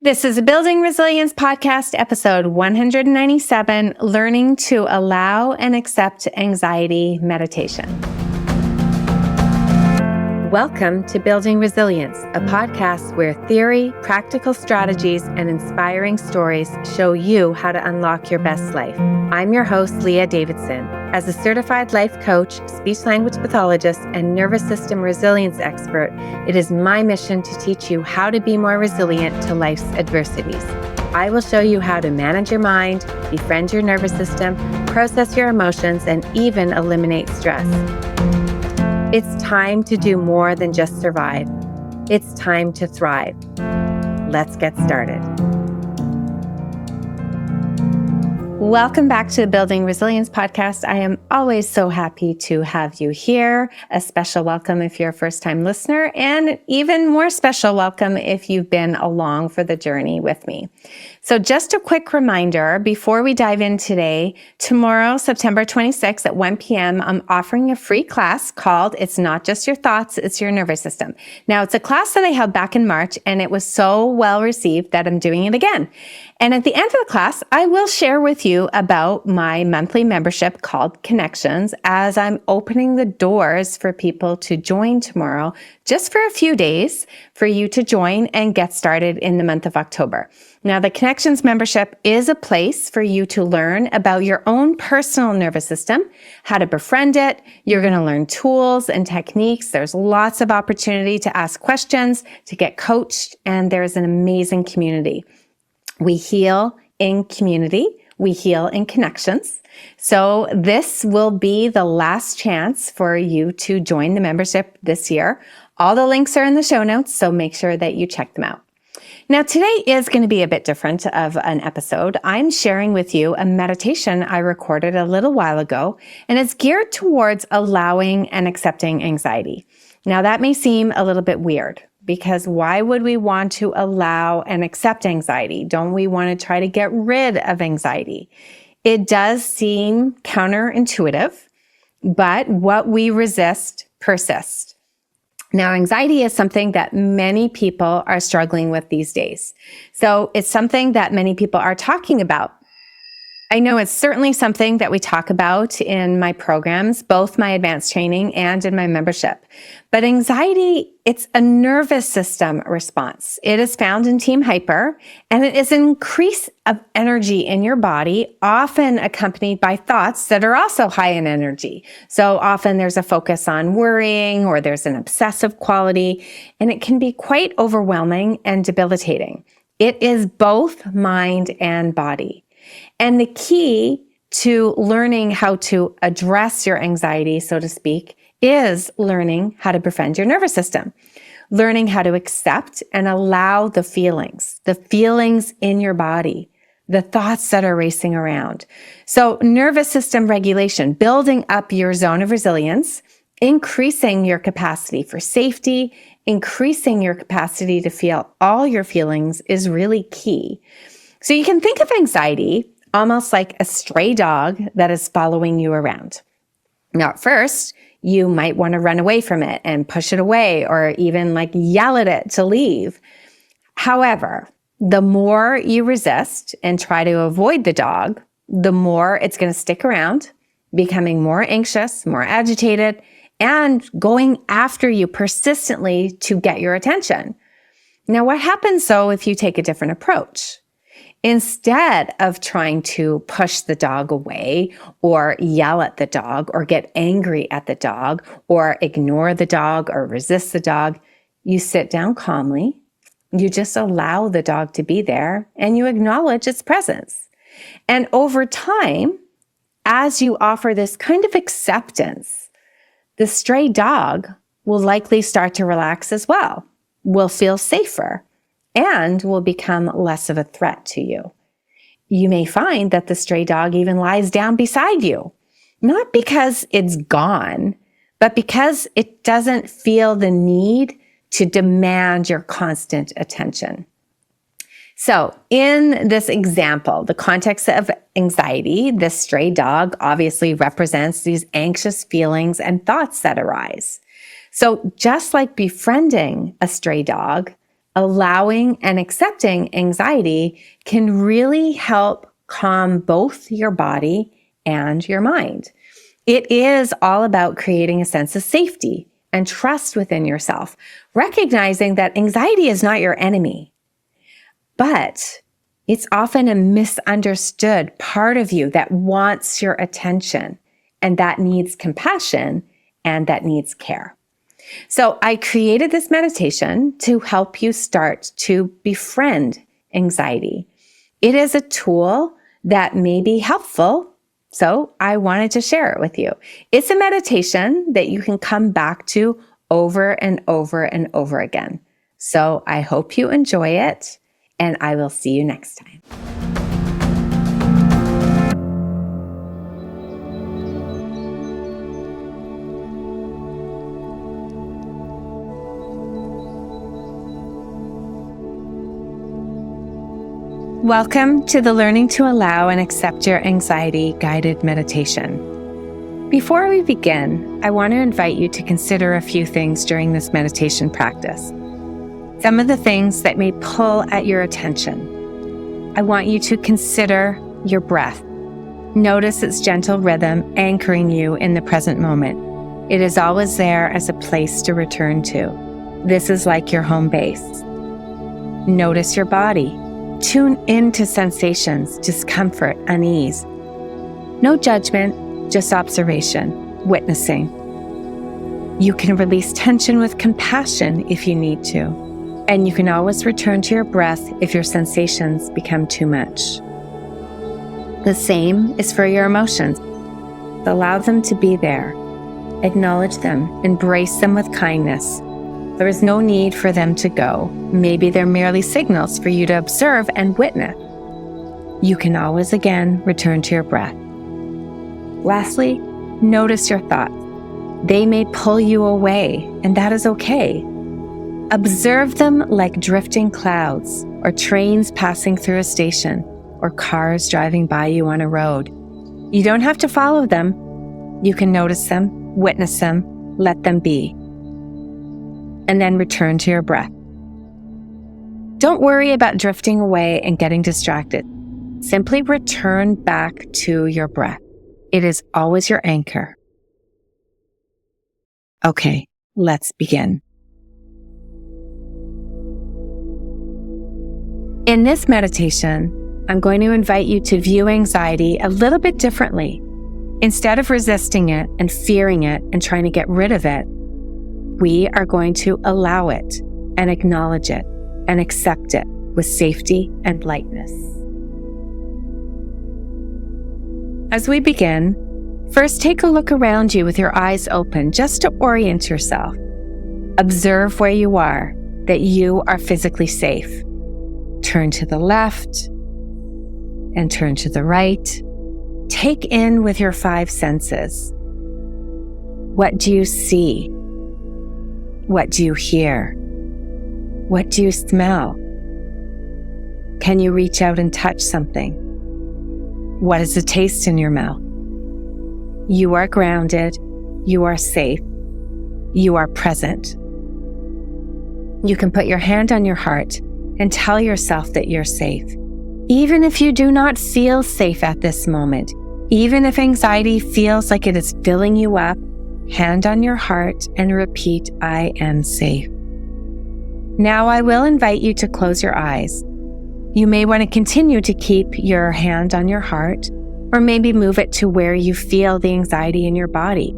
This is a Building Resilience podcast, episode 197, Learning to Allow and Accept Anxiety Meditation. Welcome to Building Resilience, a podcast where theory, practical strategies, and inspiring stories show you how to unlock your best life. I'm your host, Leah Davidson. As a certified life coach, speech-language pathologist, and nervous system resilience expert, it is my mission to teach you how to be more resilient to life's adversities. I will show you how to manage your mind, befriend your nervous system, process your emotions, and even eliminate stress. It's time to do more than just survive. It's time to thrive. Let's get started. Welcome back to the Building Resilience podcast. I am always so happy to have you here. A special welcome if you're a first-time listener, and even more special welcome if you've been along for the journey with me. So just a quick reminder before we dive in today, tomorrow, September 26th at 1 p.m., I'm offering a free class called It's Not Just Your Thoughts, It's Your Nervous System. Now, it's a class that I held back in March, and it was so well received that I'm doing it again. And at the end of the class, I will share with you about my monthly membership called Connections, as I'm opening the doors for people to join tomorrow, just for a few days, for you to join and get started in the month of October. Now, the Connections membership is a place for you to learn about your own personal nervous system, how to befriend it. You're going to learn tools and techniques. There's lots of opportunity to ask questions, to get coached, and there's an amazing community. We heal in community. We heal in connections. So this will be the last chance for you to join the membership this year. All the links are in the show notes, so make sure that you check them out. Now, today is going to be a bit different of an episode. I'm sharing with you a meditation I recorded a little while ago, and it's geared towards allowing and accepting anxiety. Now, that may seem a little bit weird, because why would we want to allow and accept anxiety? Don't we want to try to get rid of anxiety? It does seem counterintuitive, but what we resist persists. Now, anxiety is something that many people are struggling with these days. So it's something that many people are talking about. I know it's certainly something that we talk about in my programs, both my advanced training and in my membership. But anxiety, it's a nervous system response. It is found in Team Hyper, and it is an increase of energy in your body, often accompanied by thoughts that are also high in energy. So often there's a focus on worrying, or there's an obsessive quality, and it can be quite overwhelming and debilitating. It is both mind and body. And the key to learning how to address your anxiety, so to speak, is learning how to befriend your nervous system, learning how to accept and allow the feelings in your body, the thoughts that are racing around. So nervous system regulation, building up your zone of resilience, increasing your capacity for safety, increasing your capacity to feel all your feelings is really key. So you can think of anxiety almost like a stray dog that is following you around. Now, at first, you might want to run away from it and push it away, or even yell at it to leave. However, the more you resist and try to avoid the dog, the more it's going to stick around, becoming more anxious, more agitated, and going after you persistently to get your attention. Now, what happens though if you take a different approach? Instead of trying to push the dog away, or yell at the dog, or get angry at the dog, or ignore the dog, or resist the dog, you sit down calmly, you just allow the dog to be there, and you acknowledge its presence. And over time, as you offer this kind of acceptance, the stray dog will likely start to relax as well, will feel safer, and will become less of a threat to you. You may find that the stray dog even lies down beside you, not because it's gone, but because it doesn't feel the need to demand your constant attention. So in this example, the context of anxiety, this stray dog obviously represents these anxious feelings and thoughts that arise. So just like befriending a stray dog, Allowing and accepting anxiety can really help calm both your body and your mind. It is all about creating a sense of safety and trust within yourself, recognizing that anxiety is not your enemy, but it's often a misunderstood part of you that wants your attention and that needs compassion and that needs care. So I created this meditation to help you start to befriend anxiety. It is a tool that may be helpful, so I wanted to share it with you. It's a meditation that you can come back to over and over and over again. So I hope you enjoy it, and I will see you next time. Welcome to the Learning to Allow and Accept Your Anxiety guided meditation. Before we begin, I want to invite you to consider a few things during this meditation practice. Some of the things that may pull at your attention. I want you to consider your breath. Notice its gentle rhythm anchoring you in the present moment. It is always there as a place to return to. This is like your home base. Notice your body. Tune into sensations, discomfort, unease. No judgment, just observation, witnessing. You can release tension with compassion if you need to, and you can always return to your breath if your sensations become too much. The same is for your emotions. Allow them to be there. Acknowledge them, embrace them with kindness. There is no need for them to go. Maybe they're merely signals for you to observe and witness. You can always again return to your breath. Lastly, notice your thoughts. They may pull you away, and that is okay. Observe them like drifting clouds, or trains passing through a station, or cars driving by you on a road. You don't have to follow them. You can notice them, witness them, let them be. And then return to your breath. Don't worry about drifting away and getting distracted. Simply return back to your breath. It is always your anchor. Okay, let's begin. In this meditation, I'm going to invite you to view anxiety a little bit differently. Instead of resisting it and fearing it and trying to get rid of it, we are going to allow it and acknowledge it and accept it with safety and lightness. As we begin, first take a look around you with your eyes open just to orient yourself. Observe where you are, that you are physically safe. Turn to the left and turn to the right. Take in with your 5 senses. What do you see? What do you hear? What do you smell? Can you reach out and touch something? What is the taste in your mouth? You are grounded. You are safe. You are present. You can put your hand on your heart and tell yourself that you're safe. Even if you do not feel safe at this moment, even if anxiety feels like it is filling you up, hand on your heart and repeat, I am safe. Now I will invite you to close your eyes. You may want to continue to keep your hand on your heart, or maybe move it to where you feel the anxiety in your body.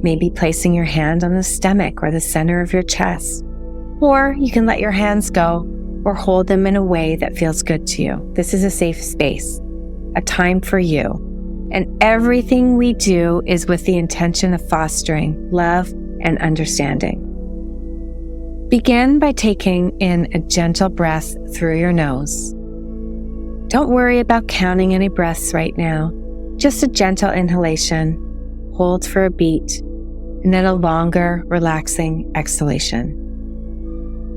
Maybe placing your hand on the stomach or the center of your chest. Or you can let your hands go or hold them in a way that feels good to you. This is a safe space, a time for you. And everything we do is with the intention of fostering love and understanding. Begin by taking in a gentle breath through your nose. Don't worry about counting any breaths right now. Just a gentle inhalation, hold for a beat, and then a longer, relaxing exhalation.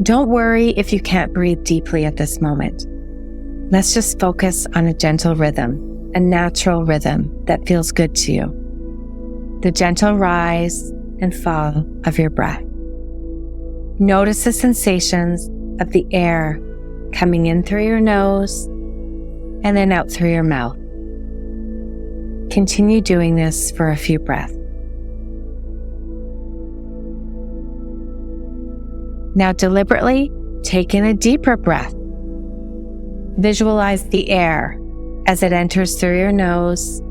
Don't worry if you can't breathe deeply at this moment. Let's just focus on a gentle rhythm. A natural rhythm that feels good to you. The gentle rise and fall of your breath. Notice the sensations of the air coming in through your nose and then out through your mouth. Continue doing this for a few breaths. Now deliberately take in a deeper breath. Visualize the air as it enters through your nose,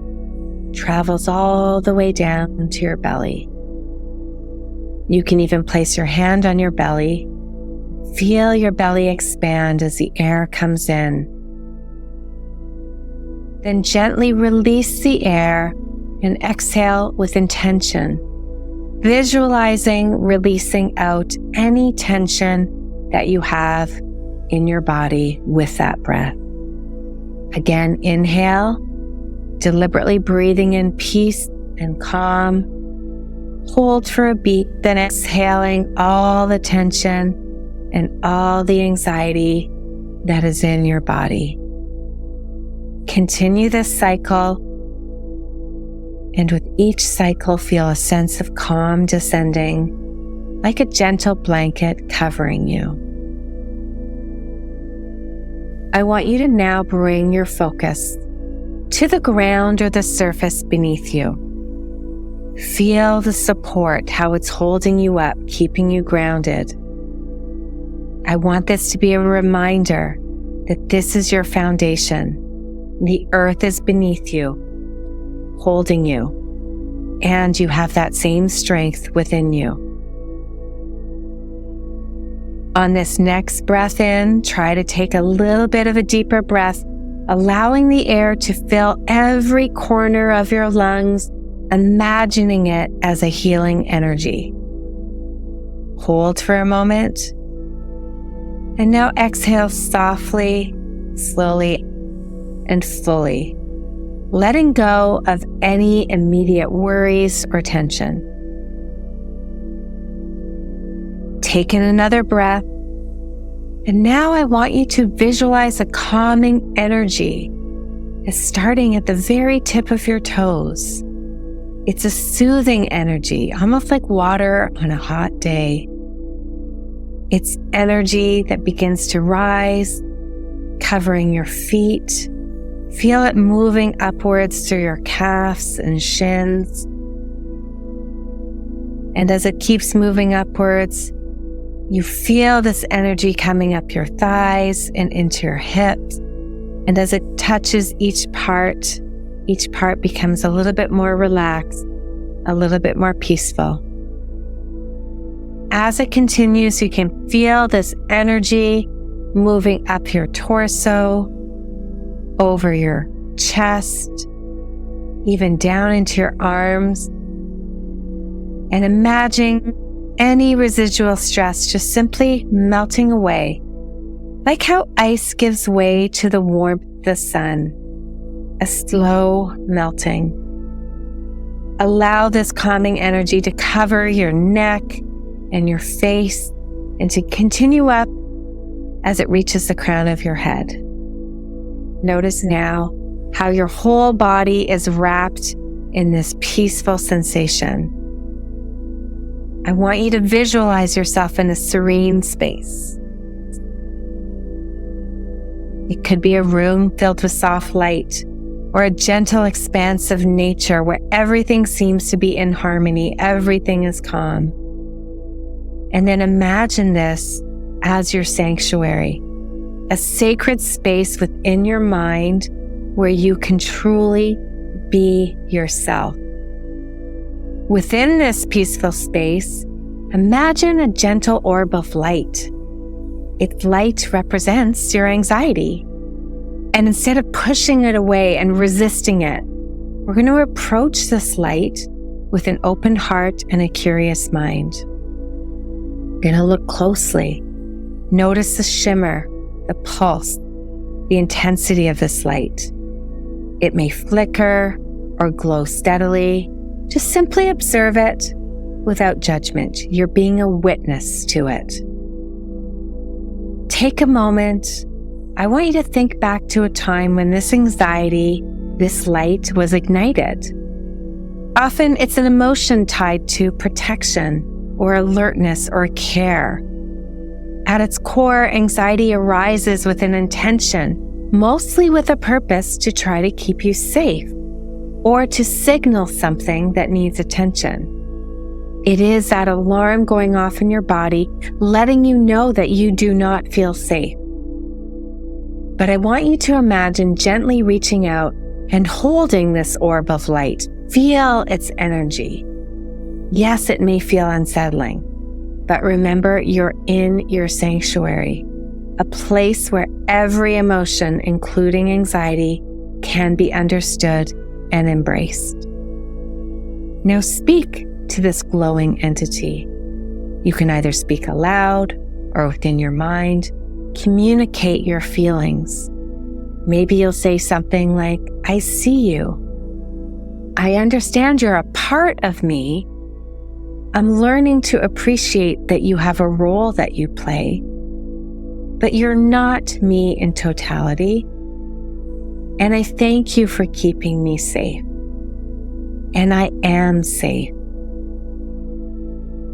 travels all the way down to your belly. You can even place your hand on your belly. Feel your belly expand as the air comes in. Then gently release the air and exhale with intention, visualizing releasing out any tension that you have in your body with that breath. Again, inhale, deliberately breathing in peace and calm. Hold for a beat, then exhaling all the tension and all the anxiety that is in your body. Continue this cycle, and with each cycle, feel a sense of calm descending, like a gentle blanket covering you. I want you to now bring your focus to the ground or the surface beneath you. Feel the support, how it's holding you up, keeping you grounded. I want this to be a reminder that this is your foundation. The earth is beneath you, holding you, and you have that same strength within you. On this next breath in, try to take a little bit of a deeper breath, allowing the air to fill every corner of your lungs, imagining it as a healing energy. Hold for a moment, and now exhale softly, slowly, and fully, letting go of any immediate worries or tension. Take in another breath, and now I want you to visualize a calming energy is starting at the very tip of your toes. It's a soothing energy, almost like water on a hot day. It's energy that begins to rise, covering your feet. Feel it moving upwards through your calves and shins. And as it keeps moving upwards, you feel this energy coming up your thighs and into your hips. And as it touches each part becomes a little bit more relaxed, a little bit more peaceful. As it continues, you can feel this energy moving up your torso, over your chest, even down into your arms. And imagine any residual stress just simply melting away, like how ice gives way to the warmth of the sun, a slow melting. Allow this calming energy to cover your neck and your face and to continue up as it reaches the crown of your head. Notice now how your whole body is wrapped in this peaceful sensation. I want you to visualize yourself in a serene space. It could be a room filled with soft light or a gentle expanse of nature where everything seems to be in harmony, everything is calm. And then imagine this as your sanctuary, a sacred space within your mind where you can truly be yourself. Within this peaceful space, imagine a gentle orb of light. Its light represents your anxiety. And instead of pushing it away and resisting it, we're going to approach this light with an open heart and a curious mind. We're going to look closely. Notice the shimmer, the pulse, the intensity of this light. It may flicker or glow steadily. Just simply observe it without judgment. You're being a witness to it. Take a moment. I want you to think back to a time when this anxiety, this light was ignited. Often it's an emotion tied to protection or alertness or care. At its core, anxiety arises with an intention, mostly with a purpose to try to keep you safe or to signal something that needs attention. It is that alarm going off in your body, letting you know that you do not feel safe. But I want you to imagine gently reaching out and holding this orb of light. Feel its energy. Yes, it may feel unsettling, but remember, you're in your sanctuary, a place where every emotion, including anxiety, can be understood and embraced. Now speak to this glowing entity. You can either speak aloud or within your mind. Communicate your feelings. Maybe you'll say something like, I see you. I understand you're a part of me. I'm learning to appreciate that you have a role that you play, but you're not me in totality. And I thank you for keeping me safe. And I am safe.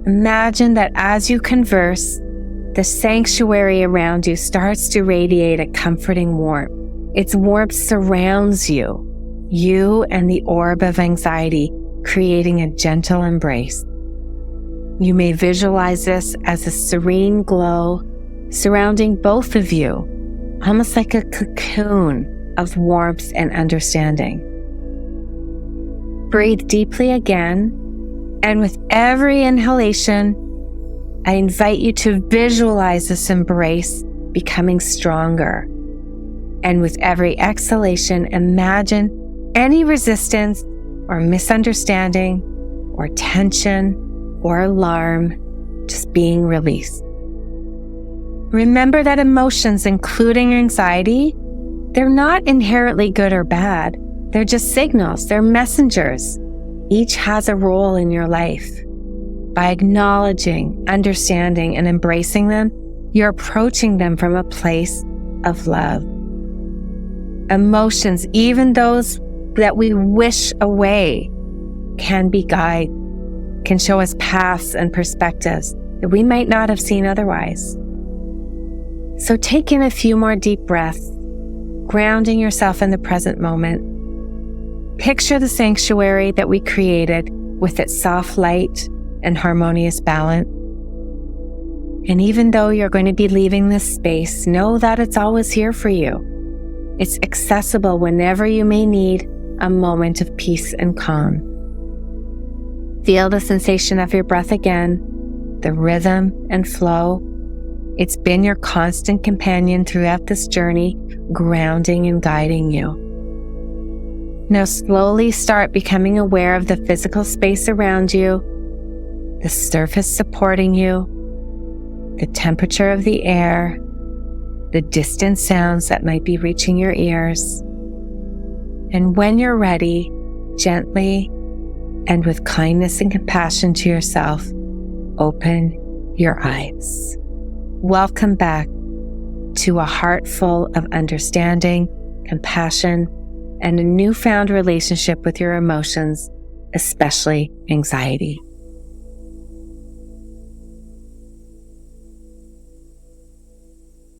Imagine that as you converse, the sanctuary around you starts to radiate a comforting warmth. Its warmth surrounds you and the orb of anxiety, creating a gentle embrace. You may visualize this as a serene glow surrounding both of you, almost like a cocoon of warmth and understanding. Breathe deeply again. And with every inhalation, I invite you to visualize this embrace becoming stronger. And with every exhalation, imagine any resistance or misunderstanding or tension or alarm just being released. Remember that emotions, including anxiety, they're not inherently good or bad. They're just signals. They're messengers. Each has a role in your life. By acknowledging, understanding, and embracing them, you're approaching them from a place of love. Emotions, even those that we wish away, can be guides, can show us paths and perspectives that we might not have seen otherwise. So take in a few more deep breaths, grounding yourself in the present moment. Picture the sanctuary that we created with its soft light and harmonious balance. And even though you're going to be leaving this space, know that it's always here for you. It's accessible whenever you may need a moment of peace and calm. Feel the sensation of your breath again, the rhythm and flow. It's been your constant companion throughout this journey, grounding and guiding you. Now slowly start becoming aware of the physical space around you, the surface supporting you, the temperature of the air, the distant sounds that might be reaching your ears. And when you're ready, gently and with kindness and compassion to yourself, open your eyes. Welcome back to a heart full of understanding, compassion, and a newfound relationship with your emotions, especially anxiety.